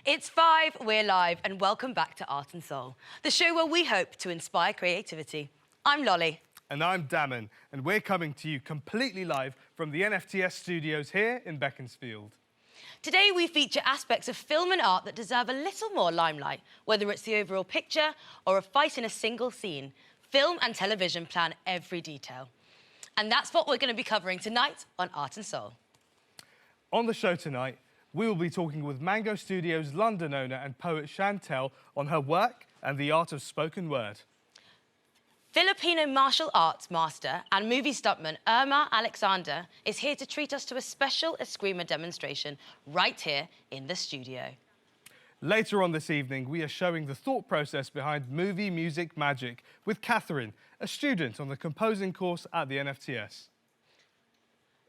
It's 5, we're live, and welcome back to Art and Soul, the show where we hope to inspire creativity. I'm Lolly. And I'm Damon, and we're coming to you completely live from the NFTS studios here in Beaconsfield. Today we feature aspects of film and art that deserve a little more limelight, whether it's the overall picture or a fight in a single scene. Film and television plan every detail. And that's what we're going to be covering tonight on Art and Soul. On the show tonight, we will be talking with Mango Studios London owner and poet Chantel on her work and the art of spoken word. Filipino martial arts master and movie stuntman Irma Alexander is here to treat us to a special Eskrima demonstration right here in the studio. Later on this evening, we are showing the thought process behind movie music magic with Catherine, a student on the composing course at the NFTS.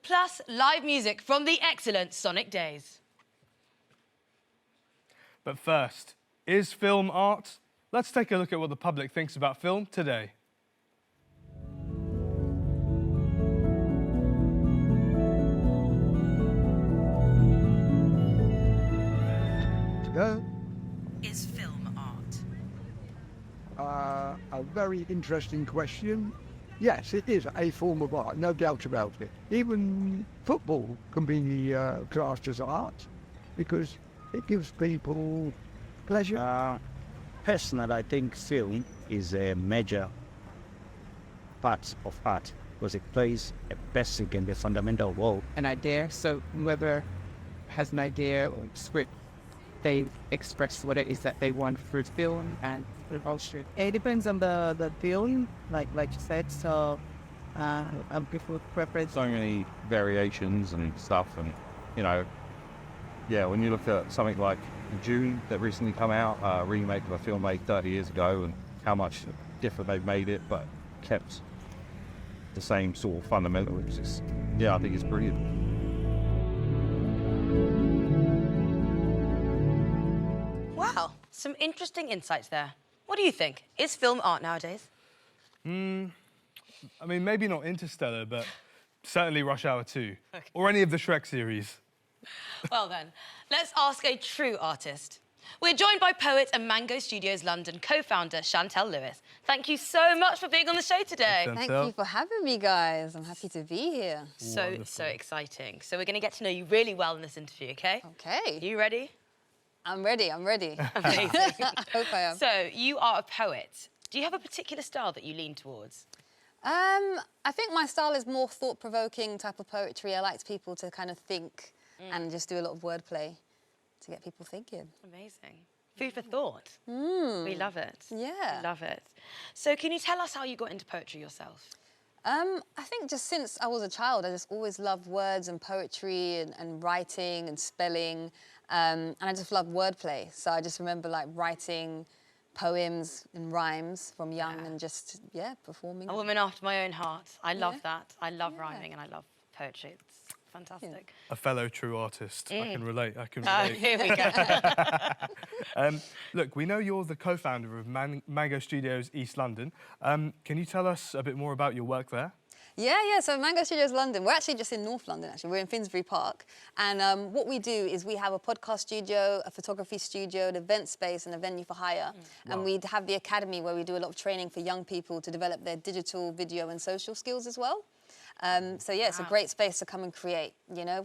Plus, live music from the excellent Sonic Days. But first, is film art? Let's take a look at what the public thinks about film today. Is film art? A very interesting question. Yes, it is a form of art, no doubt about it. Even football can be classed as art because it gives people pleasure. Personally, I think film is a major part of art because it plays a basic and a fundamental role. An idea, so whoever has an idea or script, they express what it is that they want through film and through. It depends on the film, like you said. So, people preference. So many variations and stuff, and yeah. When you look at something like June that recently come out, a remake of a film made 30 years ago, and how much different they've made it, but kept the same sort of fundamental. It's just, I think it's brilliant. Wow, some interesting insights there. What do you think? Is film art nowadays? I mean, maybe not Interstellar, but certainly Rush Hour 2. Okay. Or any of the Shrek series. Well then, let's ask a true artist. We're joined by poet and Mango Studios London co-founder Chantel Lewis. Thank you so much for being on the show today. Chantel. Thank you for having me, guys. I'm happy to be here. So exciting. So we're going to get to know you really well in this interview, okay? Okay. You ready? I'm ready. Amazing. I hope I am. So, you are a poet. Do you have a particular style that you lean towards? I think my style is more thought-provoking type of poetry. I like people to kind of think and just do a lot of wordplay to get people thinking. Amazing. Food for thought. We love it. Yeah. We love it. So can you tell us how you got into poetry yourself? I think just since I was a child, I just always loved words and poetry and writing and spelling. And I just loved wordplay. So I just remember like writing poems and rhymes from young and just, performing. A woman after my own heart. I love that. I love rhyming and I love poetry. It's fantastic. A fellow true artist. I can relate. Here we go. Look, we know you're the co-founder of Mango Studios East London. Can you tell us a bit more about your work there? Yeah. So Mango Studios London, we're actually just in North London, actually. We're in Finsbury Park. And what we do is we have a podcast studio, a photography studio, an event space, and a venue for hire. And we have the academy where we do a lot of training for young people to develop their digital, video, and social skills as well. So yeah, it's a great space to come and create,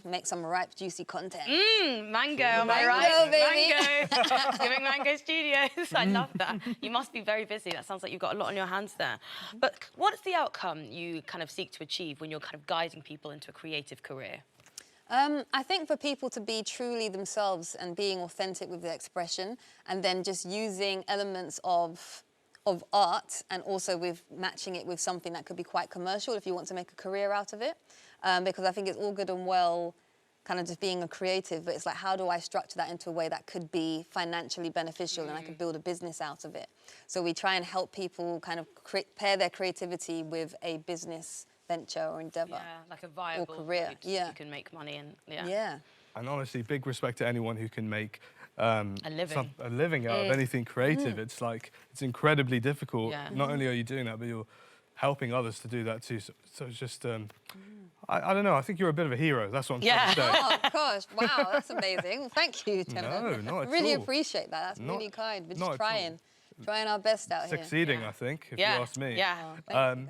make some ripe, juicy content. Mango, am I right? Mango, baby. Mango. Giving Mango Studios. I love that. You must be very busy. That sounds like you've got a lot on your hands there. But what's the outcome you kind of seek to achieve when you're kind of guiding people into a creative career? I think for people to be truly themselves and being authentic with their expression, and then just using elements of art and also with matching it with something that could be quite commercial if you want to make a career out of it. Because I think it's all good and well kind of just being a creative, but it's like, how do I structure that into a way that could be financially beneficial and I could build a business out of it? So we try and help people kind of pair their creativity with a business venture or endeavour. Yeah, like a viable career. route Yeah. you can make money and Yeah. And honestly, big respect to anyone who can make a living out of anything creative. It's like, it's incredibly difficult. Yeah. Not only are you doing that, but you're helping others to do that too. So it's just, I don't know, I think you're a bit of a hero. That's what I'm trying to say. Oh gosh, wow, that's amazing. Well, thank you, Tempo. No, not at Really all. appreciate that. That's Not- really kind. We're not just at all. trying our best out here. Succeeding, I think, if you ask me. Yeah. Oh, thank you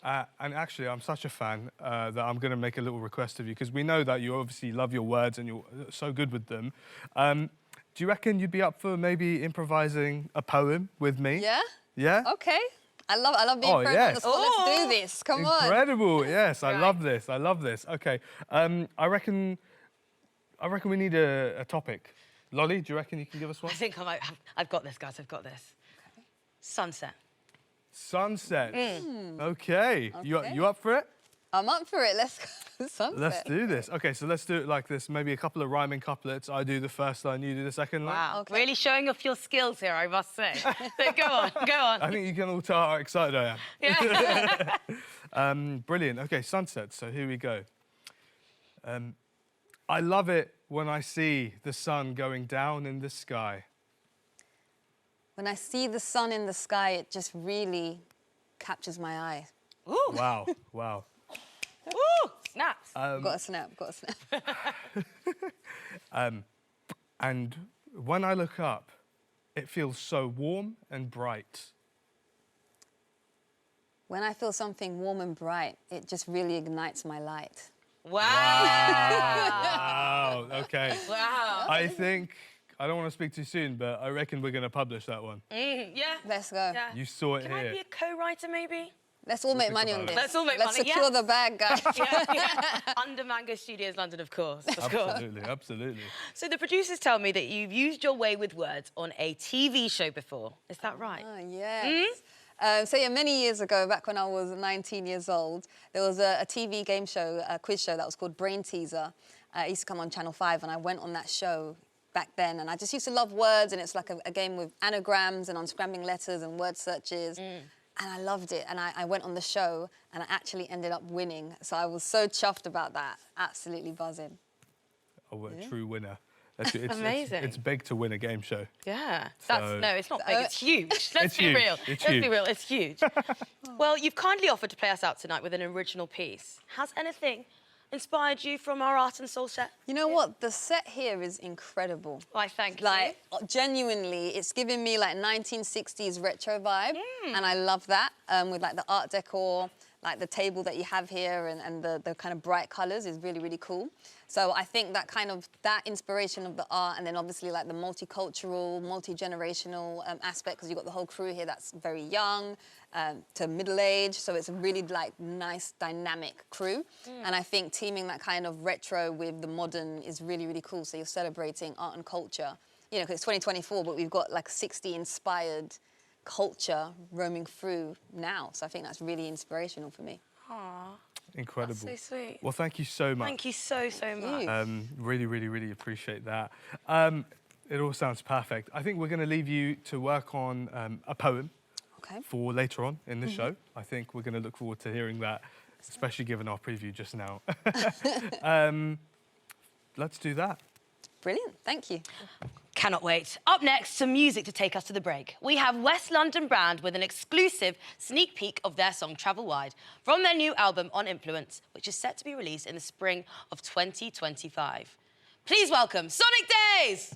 guys. And actually, I'm such a fan that I'm going to make a little request of you, because we know that you obviously love your words and you're so good with them. Do you reckon you'd be up for maybe improvising a poem with me? Yeah? Yeah? Okay. I love being thrown on the spot. Let's do this. Come on. Incredible. Yes, I Right. love this. I love this. Okay. I reckon we need a topic. Lolly, do you reckon you can give us one? I think I might have, I've got this, guys. I've got this. Sunset. Sunset. Okay. You up for it? I'm up for it. Let's go. Sunset. Let's do this. Okay, so let's do it like this. Maybe a couple of rhyming couplets. I do the first line, you do the second line. Wow. Okay. Really showing off your skills here, I must say. So go on, go on. I think you can all tell how excited I am. Yeah. Brilliant. Okay, sunset. So here we go. I love it when I see the sun going down in the sky. When I see the sun in the sky, it just really captures my eye. Ooh, Wow, wow. ooh, snaps. Got a snap. And when I look up, it feels so warm and bright. When I feel something warm and bright, it just really ignites my light. Wow. Wow, okay. Wow. I think, I don't want to speak too soon, but I reckon we're going to publish that one. Yeah. Let's go. Yeah. You saw it Can I here. be a co-writer, maybe? Let's all make think money about on it. this. Let's all make Let's money, secure yes. the bag, guys. Under Mango Studios London, of course. Of course. Absolutely, absolutely. So the producers tell me that you've used your way with words on a TV show before. Is that right? Oh, yes. So yeah, many years ago, back when I was 19 years old, there was a TV game show, a quiz show that was called Brain Teaser. It used to come on Channel 5, and I went on that show back then, and I just used to love words, and it's like a game with anagrams and unscrambling letters and word searches. And I loved it, and I went on the show, and I actually ended up winning. So I was so chuffed about that, absolutely buzzing. Oh, a true winner. It's Amazing. It's big to win a game show. Yeah. So- No, it's not big, it's huge. Let's It's be huge. real. It's Let's be huge. real, it's huge. Well, you've kindly offered to play us out tonight with an original piece. Has anything inspired you from our Art and Soul set? You know what? The set here is incredible. Why, thank you. Like, genuinely, it's giving me like 1960s retro vibe, and I love that, with like the art decor, like the table that you have here and the kind of bright colours is really, really cool. So I think that kind of, that inspiration of the art, and then obviously like the multicultural, multi-generational aspect, because you've got the whole crew here that's very young to middle-aged, so it's a really like nice, dynamic crew. And I think teaming that kind of retro with the modern is really, really cool. So you're celebrating art and culture. You know, 'cause it's 2024, but we've got like 60 inspired culture roaming through now. So I think that's really inspirational for me. Aw, Incredible. that's so sweet. Well, thank you so much. Thank you so, so much. Really, really, really appreciate that. It all sounds perfect. I think we're going to leave you to work on a poem Okay. for later on in the show. I think we're going to look forward to hearing that, especially given our preview just now. Let's do that. Brilliant. Thank you. Cannot wait. Up next, some music to take us to the break. We have West London Brand with an exclusive sneak peek of their song Travel Wide from their new album On Influence, which is set to be released in the spring of 2025. Please welcome Sonic Days!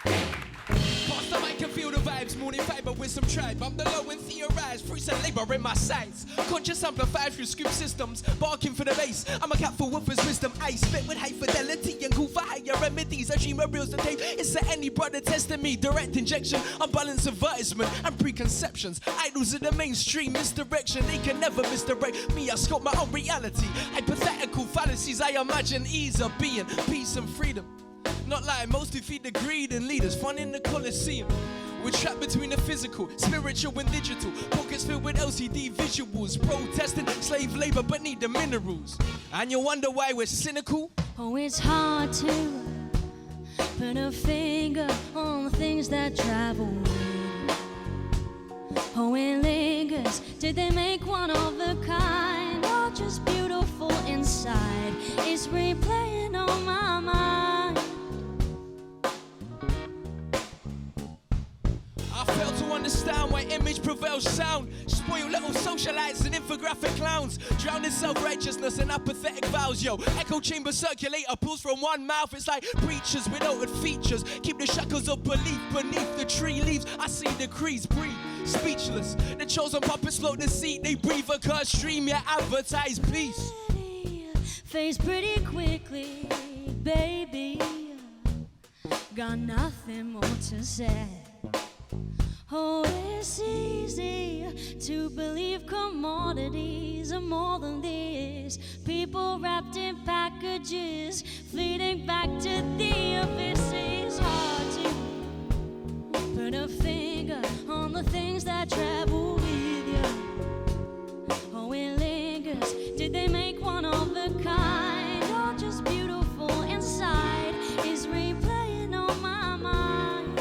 Past the mic can feel the vibes, morning fiber with some tribe. I'm the low and theorized, fruits and labour in my sights. Conscious amplified through scoop systems, barking for the bass. I'm a cat for woofers, wisdom. I spit with high fidelity and cool for higher remedies. I dream of reels and tape. It's to any brother testing me. Direct injection, unbalanced advertisement and preconceptions. Idols in the mainstream misdirection. They can never misdirect me. I scope my own reality. Hypothetical fallacies. I imagine ease of being, peace and freedom. Not like most who feed the greed and leaders, fun in the Colosseum. We're trapped between the physical, spiritual and digital. Pockets filled with LCD visuals. Protesting slave labor but need the minerals. And you wonder why we're cynical? Oh, it's hard to put a finger on the things that travel. Oh, it lingers. Did they make one of a kind? Or just beautiful inside? It's replaying on my mind. I fail to understand why image prevails sound. Spoil little socialites and infographic clowns. Drown in self-righteousness and apathetic vows, yo. Echo chamber circulator pulls from one mouth. It's like preachers with outward features. Keep the shackles of belief beneath the tree leaves. I see the creeds breathe, speechless. The chosen puppets float the seat. They breathe a cursed stream, yet advertise peace. Fades pretty quickly, baby. Got nothing more to say. Oh, it's easy to believe commodities are more than this. People wrapped in packages, fleeting back to the abyss. It's hard to put a finger on the things that travel with you. Oh, it lingers. Did they make one of a kind, or just beautiful inside? Is replaying on my mind.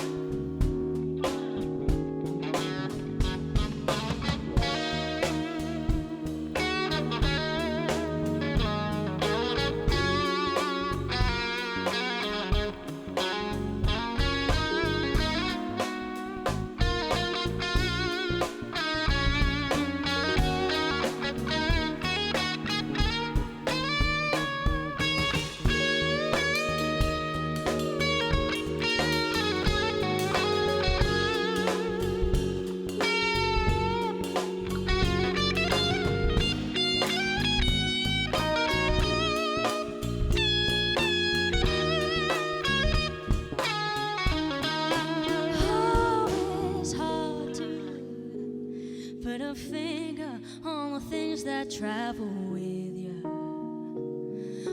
Put a finger on the things that travel with you.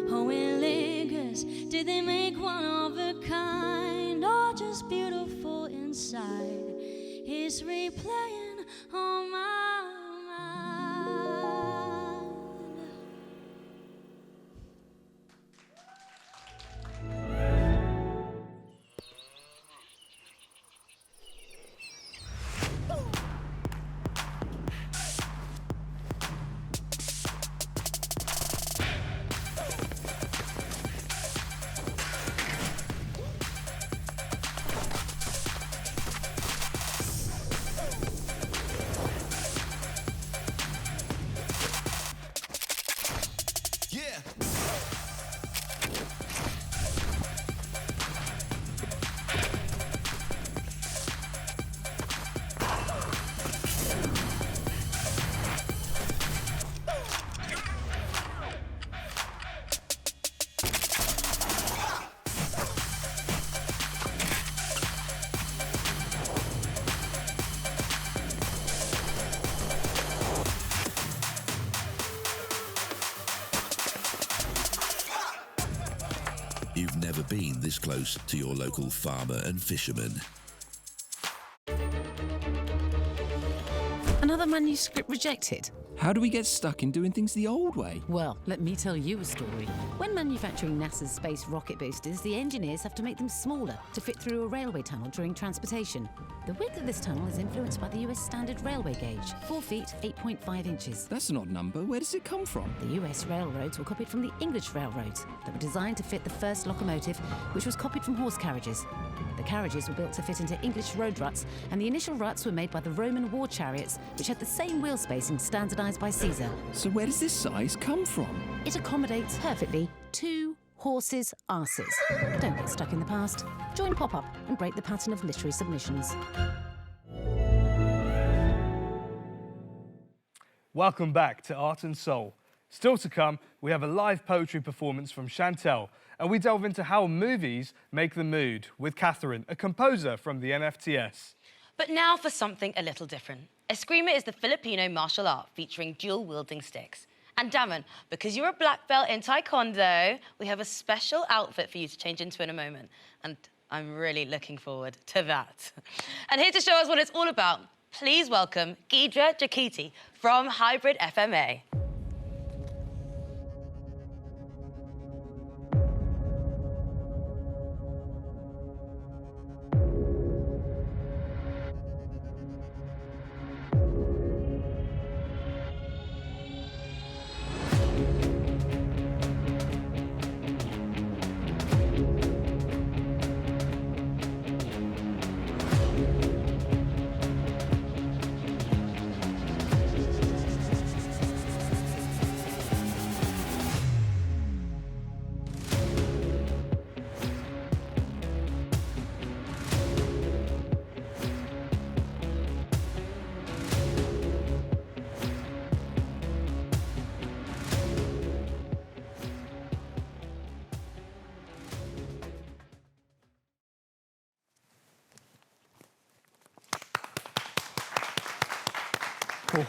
Oh, it lingers. Did they make one of a kind, or just beautiful inside? It's replaying on my mind. You've never been this close to your local farmer and fisherman. Another manuscript rejected. How do we get stuck in doing things the old way? Well, let me tell you a story. When manufacturing NASA's space rocket boosters, the engineers have to make them smaller to fit through a railway tunnel during transportation. The width of this tunnel is influenced by the US standard railway gauge, 4 feet, 8.5 inches. That's an odd number. Where does it come from? The US railroads were copied from the English railroads that were designed to fit the first locomotive, which was copied from horse carriages. The carriages were built to fit into English road ruts, and the initial ruts were made by the Roman war chariots, which had the same wheel spacing standardized by Caesar. So where does this size come from? It accommodates perfectly 2 horses' arses. Don't get stuck in the past. Join Pop-Up and break the pattern of literary submissions. Welcome back to Art and Soul. Still to come, we have a live poetry performance from Chantel, and we delve into how movies make the mood with Catherine, a composer from the NFTS. But now for something a little different. Eskrima is the Filipino martial art featuring dual-wielding sticks. And Damon, because you're a black belt in Taekwondo, we have a special outfit for you to change into in a moment. And I'm really looking forward to that. And here to show us what it's all about, please welcome Gidra Jakiti from Hybrid FMA.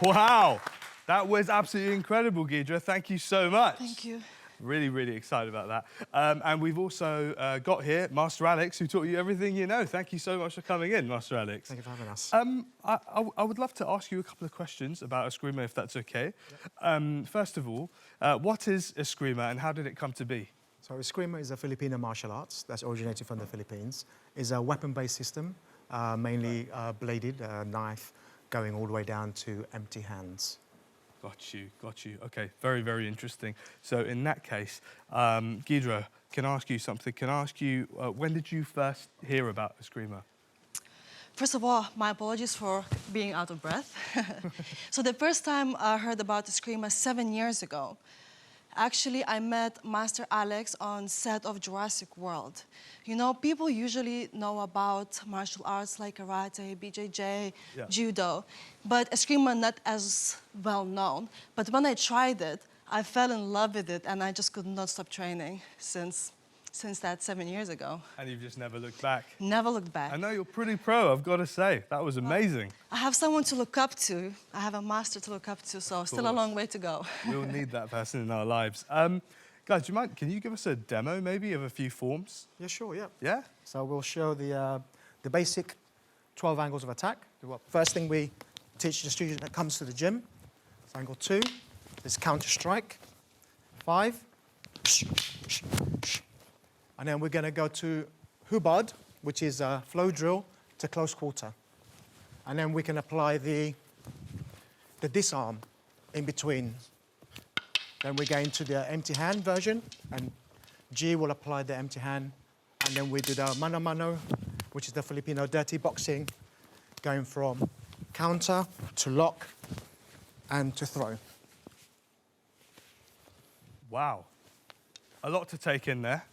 Wow. That was absolutely incredible, Ghidra. Thank you so much. Thank you. Really, really excited about that. And we've also got here Master Alex, who taught you everything you know. Thank you so much for coming in, Master Alex. Thank you for having us. I would love to ask you a couple of questions about Eskrima, if that's okay. First of all, what is Eskrima and how did it come to be? So Eskrima is a Filipino martial arts that's originated from the Philippines. It's a weapon-based system, mainly bladed, knife, going all the way down to empty hands. Got you. Okay, very, very interesting. So in that case, Ghidra, can I ask you something? Can I ask you, when did you first hear about Eskrima? First of all, my apologies for being out of breath. So the first time I heard about Eskrima 7 years ago. Actually, I met Master Alex on set of Jurassic World. You know, people usually know about martial arts like karate, BJJ, judo, but Eskrima not as well known. But when I tried it, I fell in love with it, and I just could not stop training since that 7 years ago. And you've just never looked back? Never looked back. I know you're pretty pro, I've got to say. That was amazing. I have someone to look up to. I have a master to look up to, so still a long way to go. We'll need that person in our lives. Guys, do you mind, can you give us a demo, maybe, of a few forms? Yeah, sure, yeah. Yeah? So we'll show the basic 12 angles of attack. First thing we teach the student that comes to the gym is angle 2. There's counter strike. 5. And then we're going to go to Hubad, which is a flow drill to close quarter. And then we can apply the disarm in between. Then we go into the empty hand version, and G will apply the empty hand. And then we do the mano mano, which is the Filipino dirty boxing, going from counter to lock and to throw. Wow. A lot to take in there.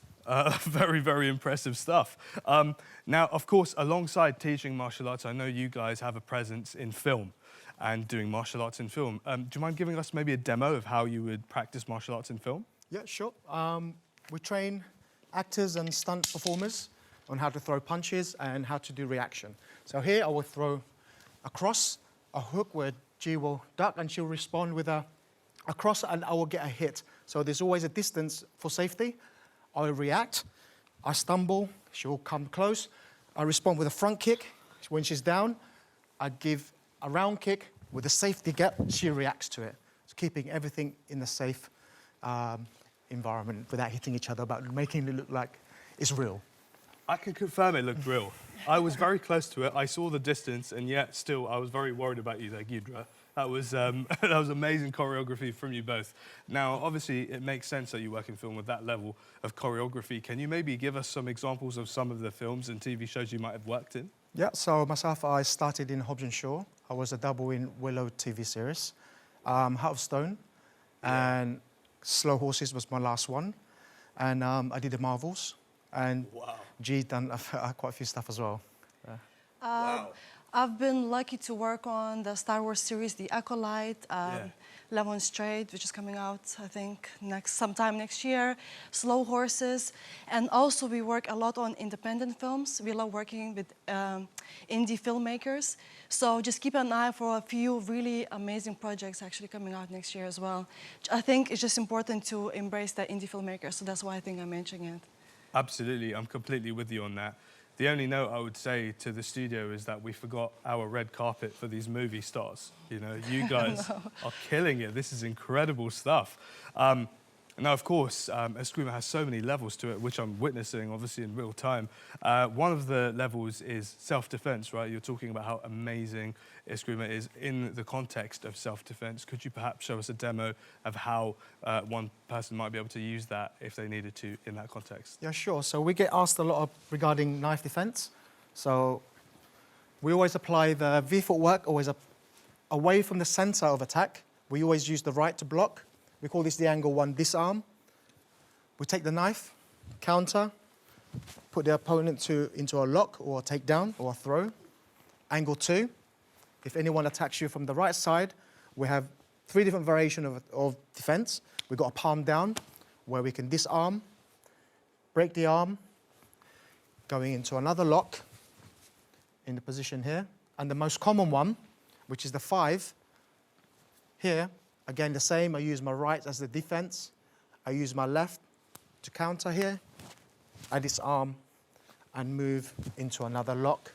Very, very impressive stuff. Now, of course, alongside teaching martial arts, I know you guys have a presence in film and doing martial arts in film. Do you mind giving us maybe a demo of how you would practice martial arts in film? Yeah, sure. We train actors and stunt performers on how to throw punches and how to do reaction. So here I will throw a cross, a hook where G will duck and she'll respond with a cross, and I will get a hit. So there's always a distance for safety. I react, I stumble, she'll come close. I respond with a front kick. When she's down, I give a round kick with a safety gap. She reacts to it. So keeping everything in a safe environment without hitting each other, but making it look like it's real. I can confirm it looked real. I was very close to it. I saw the distance, and yet still I was very worried about you there, Ghidra. That was amazing choreography from you both. Now, obviously, it makes sense that you work in film with that level of choreography. Can you maybe give us some examples of some of the films and TV shows you might have worked in? Yeah, so myself, I started in Hobbs & Shaw. I was a double in Willow TV series. Heart of Stone and Slow Horses was my last one. And I did the Marvels. And G done quite a few stuff as well. Wow. I've been lucky to work on the Star Wars series, The Acolyte, Lemon Straight, which is coming out, I think, sometime next year, Slow Horses. And also we work a lot on independent films. We love working with indie filmmakers. So just keep an eye for a few really amazing projects actually coming out next year as well. I think it's just important to embrace the indie filmmakers, so that's why I think I'm mentioning it. Absolutely, I'm completely with you on that. The only note I would say to the studio is that we forgot our red carpet for these movie stars. You know, you guys are killing it. This is incredible stuff. Now, of course, Eskrima has so many levels to it, which I'm witnessing, obviously, in real time. One of the levels is self-defense, right? You're talking about how amazing Eskrima is in the context of self-defense. Could you perhaps show us a demo of how one person might be able to use that if they needed to in that context? Yeah, sure. So we get asked a lot regarding knife defense. So we always apply the V-footwork, always away from the center of attack. We always use the right to block. We call this the angle 1 disarm. We take the knife, counter, put the opponent into a lock or a takedown or a throw. Angle 2, if anyone attacks you from the right side, we have 3 different variations of defense. We've got a palm down, where we can disarm, break the arm, going into another lock in the position here. And the most common one, which is the 5, Here, again the same, I use my right as the defense. I use my left to counter here. I disarm and move into another lock,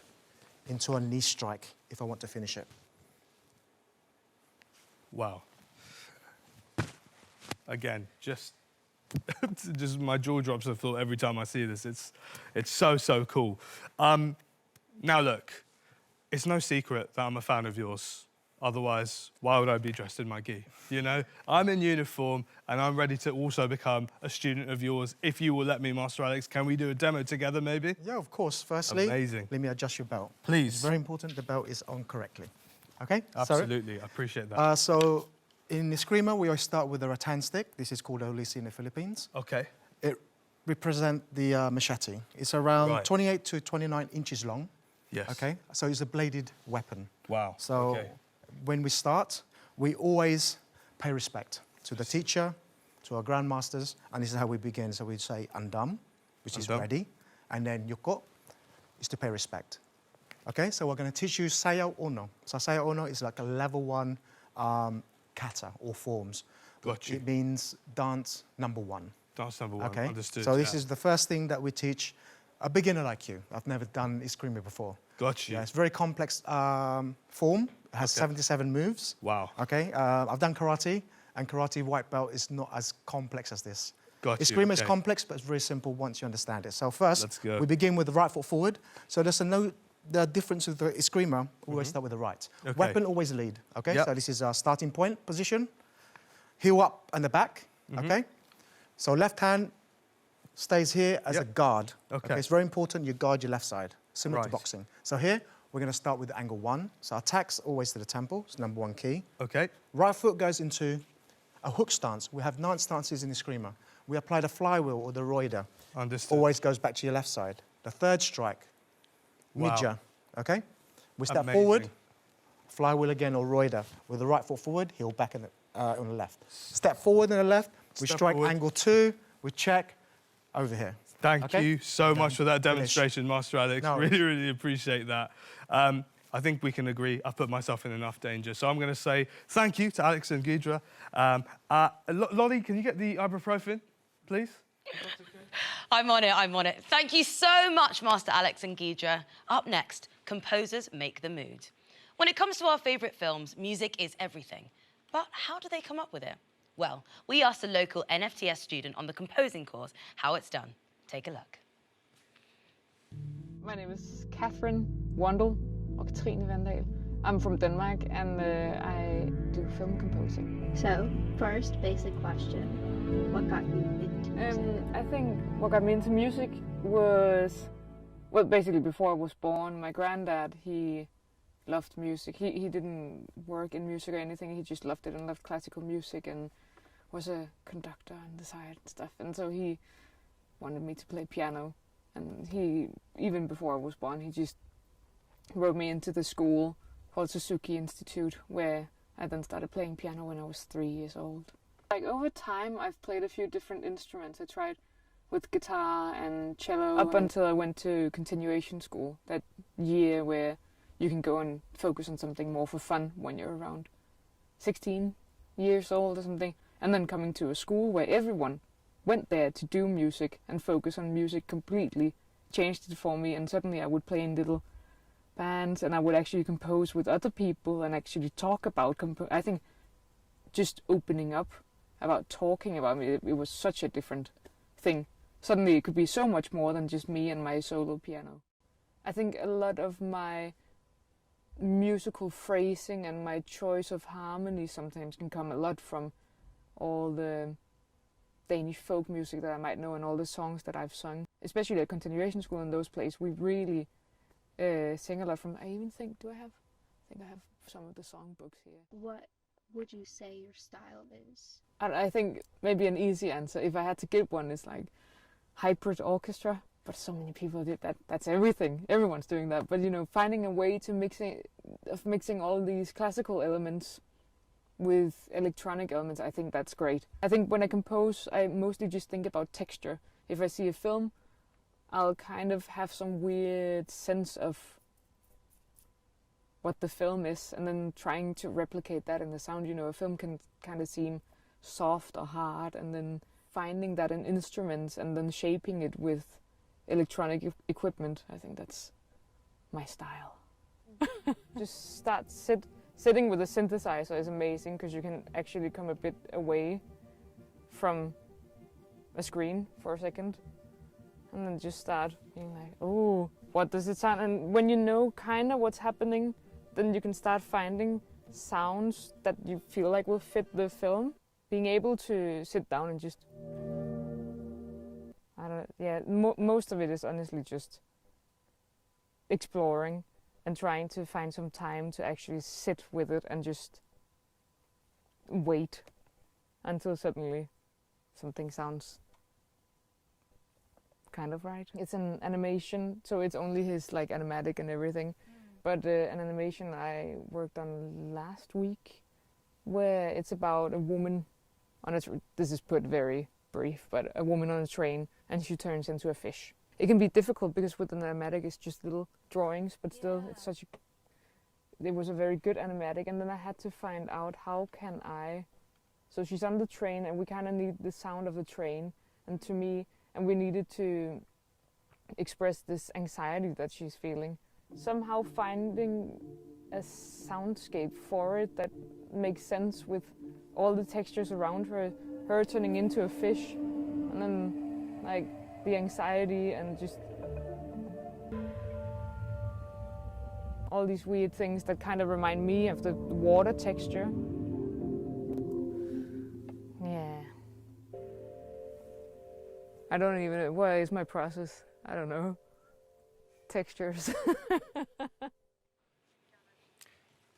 into a knee strike if I want to finish it. Wow. Again, just my jaw drops of thought every time I see this. It's so cool. Now look, it's no secret that I'm a fan of yours. Otherwise, why would I be dressed in my gi? You know, I'm in uniform and I'm ready to also become a student of yours. If you will let me, Master Alex, can we do a demo together maybe? Yeah, of course. Firstly, amazing. Let me adjust your belt. Please. It's very important the belt is on correctly. Okay? Absolutely, I appreciate that. So in the Eskrima, we always start with a rattan stick. This is called Olisi in the Philippines. Okay. It represents the machete. It's around Right. 28 to 29 inches long. Yes. Okay? So it's a bladed weapon. Wow. So okay. when we start, we always pay respect to the teacher, to our grandmasters, and this is how we begin. So we say andam, which is ready, and then yoko is to pay respect. Okay, so we're going to teach you Saya Ono. So Saya Ono is like a level 1 kata or forms. Got you. It means dance number 1. Dance number 1, okay? Understood. So this is the first thing that we teach a beginner like you. I've never done Eskrima before. Got you. Yeah, it's a very complex form. It has 77 moves. Wow. Okay, I've done karate, and karate white belt is not as complex as this. Got you. Eskrima is okay. complex, but it's very simple once you understand it. So first, Let's go. we begin with the right foot forward. So there's the difference with the Eskrima, we always start with the right. Okay. Weapon always lead, okay? Yep. So this is our starting point position. Heel up and the back, okay? So left hand stays here as a guard. Okay. It's very important you guard your left side, similar to Right. boxing. So here, we're going to start with angle 1. So attacks always to the temple, it's number 1 key. Okay. Right foot goes into a hook stance. We have 9 stances in the Eskrima. We apply the flywheel or the roider. Understood. Always goes back to your left side. The third strike, Wow. midja, okay? We step Amazing. forward, flywheel again or roider. With the right foot forward, heel back on the left. Step forward on the left, we Step strike forward. angle 2, we check over here. Thank Okay? you so much for that Finish. demonstration, Master Alex. No really, worries. really appreciate that. I think we can agree I've put myself in enough danger. So I'm going to say thank you to Alex and Gidra. Lolly, can you get the ibuprofen, please? I'm on it. Thank you so much, Master Alex and Gidra. Up next, composers make the mood. When it comes to our favourite films, music is everything. But how do they come up with it? Well, we asked a local NFTS student on the composing course how it's done. Take a look. My name is Catherine Wandel or Katrine Vandal. I'm from Denmark and I do film composing. So, first basic question, what got you into music? I think what got me into music was, well, basically before I was born, my granddad, he loved music. He didn't work in music or anything, he just loved it and loved classical music and was a conductor on the side and stuff. And so he wanted me to play piano. And he, even before I was born, he just wrote me into the school called Suzuki Institute, where I then started playing piano when I was 3 years old. Like over time, I've played a few different instruments. I tried with guitar and cello up until I went to continuation school, that year where you can go and focus on something more for fun when you're around 16 years old or something. And then coming to a school where everyone went there to do music and focus on music completely changed it for me, and suddenly I would play in little bands and I would actually compose with other people and actually talk about I think just opening up about talking about me, it was such a different thing. Suddenly it could be so much more than just me and my solo piano. I think a lot of my musical phrasing and my choice of harmony sometimes can come a lot from all the Danish folk music that I might know and all the songs that I've sung. Especially at continuation school in those places, we really sing a lot from, I think I have some of the songbooks here. What would you say your style is? I think maybe an easy answer, if I had to give one, is like hybrid orchestra. But so many people did that. That's everything. Everyone's doing that. But you know, finding a way to mixing all these classical elements with electronic elements, I think that's great. I think when I compose, I mostly just think about texture. If I see a film, I'll kind of have some weird sense of what the film is, and then trying to replicate that in the sound. You know, a film can kind of seem soft or hard, and then finding that in instruments and then shaping it with electronic equipment. I think that's my style. Just start sitting with a synthesizer is amazing, because you can actually come a bit away from a screen for a second, and then just start being like, oh, what does it sound? And when you know kind of what's happening, then you can start finding sounds that you feel like will fit the film. Being able to sit down and just, I don't know, yeah, most of it is honestly just exploring and trying to find some time to actually sit with it and just wait until suddenly something sounds kind of right. It's an animation, so it's only his like animatic and everything. But an animation I worked on last week, where it's about a woman on a this is put very brief, but a woman on a train, and she turns into a fish. It can be difficult because with an animatic it's just little drawings, but still it's such a, it was a very good animatic. And then I had to find out how can I, so she's on the train and we kind of need the sound of the train, and to me, and we needed to express this anxiety that she's feeling. Somehow finding a soundscape for it that makes sense with all the textures around her, her turning into a fish, and then like the anxiety and just all these weird things that kind of remind me of the water texture. Yeah. I don't even know, what is my process? I don't know. Textures.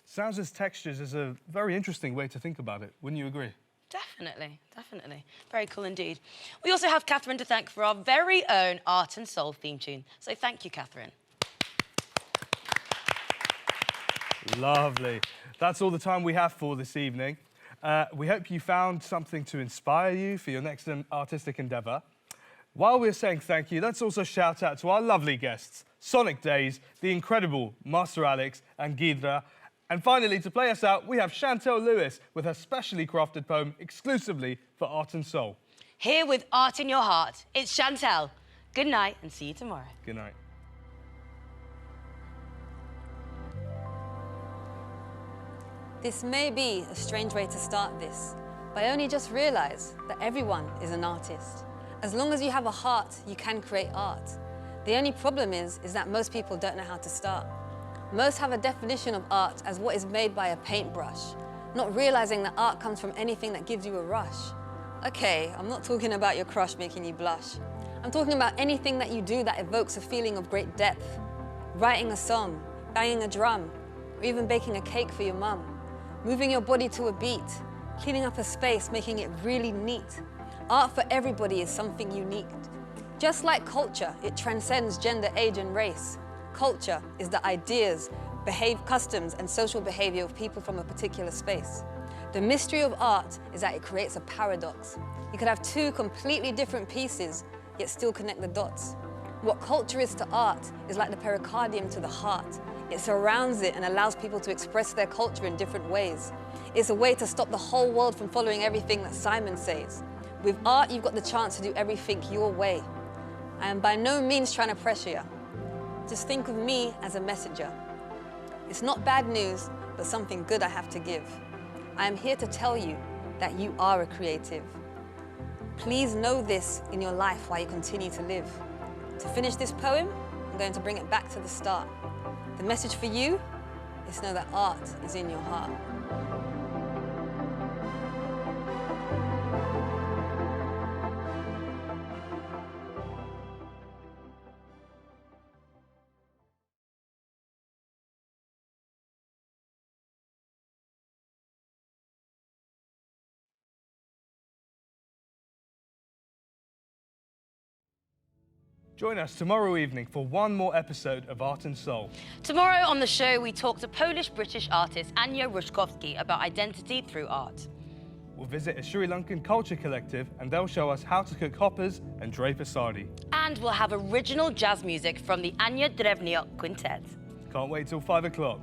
Sounds as textures is a very interesting way to think about it. Wouldn't you agree? Definitely, definitely. Very cool indeed. We also have Catherine to thank for our very own Art and Soul theme tune. So thank you, Catherine. Lovely. That's all the time we have for this evening. We hope you found something to inspire you for your next artistic endeavour. While we're saying thank you, let's also shout out to our lovely guests, Sonic Days, the incredible Master Alex and Ghidra. And finally, to play us out, we have Chantel Lewis with her specially crafted poem exclusively for Art and Soul. Here with Art in Your Heart, it's Chantel. Good night and see you tomorrow. Good night. This may be a strange way to start this, but I only just realised that everyone is an artist. As long as you have a heart, you can create art. The only problem is that most people don't know how to start. Most have a definition of art as what is made by a paintbrush, not realising that art comes from anything that gives you a rush. Okay, I'm not talking about your crush making you blush. I'm talking about anything that you do that evokes a feeling of great depth. Writing a song, banging a drum, or even baking a cake for your mum. Moving your body to a beat, cleaning up a space, making it really neat. Art for everybody is something unique. Just like culture, it transcends gender, age, and race. Culture is the ideas, customs, and social behavior of people from a particular space. The mystery of art is that it creates a paradox. You could have two completely different pieces, yet still connect the dots. What culture is to art is like the pericardium to the heart. It surrounds it and allows people to express their culture in different ways. It's a way to stop the whole world from following everything that Simon says. With art, you've got the chance to do everything your way. I am by no means trying to pressure you. Just think of me as a messenger. It's not bad news, but something good I have to give. I am here to tell you that you are a creative. Please know this in your life while you continue to live. To finish this poem, I'm going to bring it back to the start. The message for you is to know that art is in your heart. Join us tomorrow evening for one more episode of Art and Soul. Tomorrow on the show, we talk to Polish-British artist Ania Ruszkowski about identity through art. We'll visit a Sri Lankan culture collective and they'll show us how to cook hoppers and drape a sari. And we'll have original jazz music from the Anya Drevniok Quintet. Can't wait till 5 o'clock.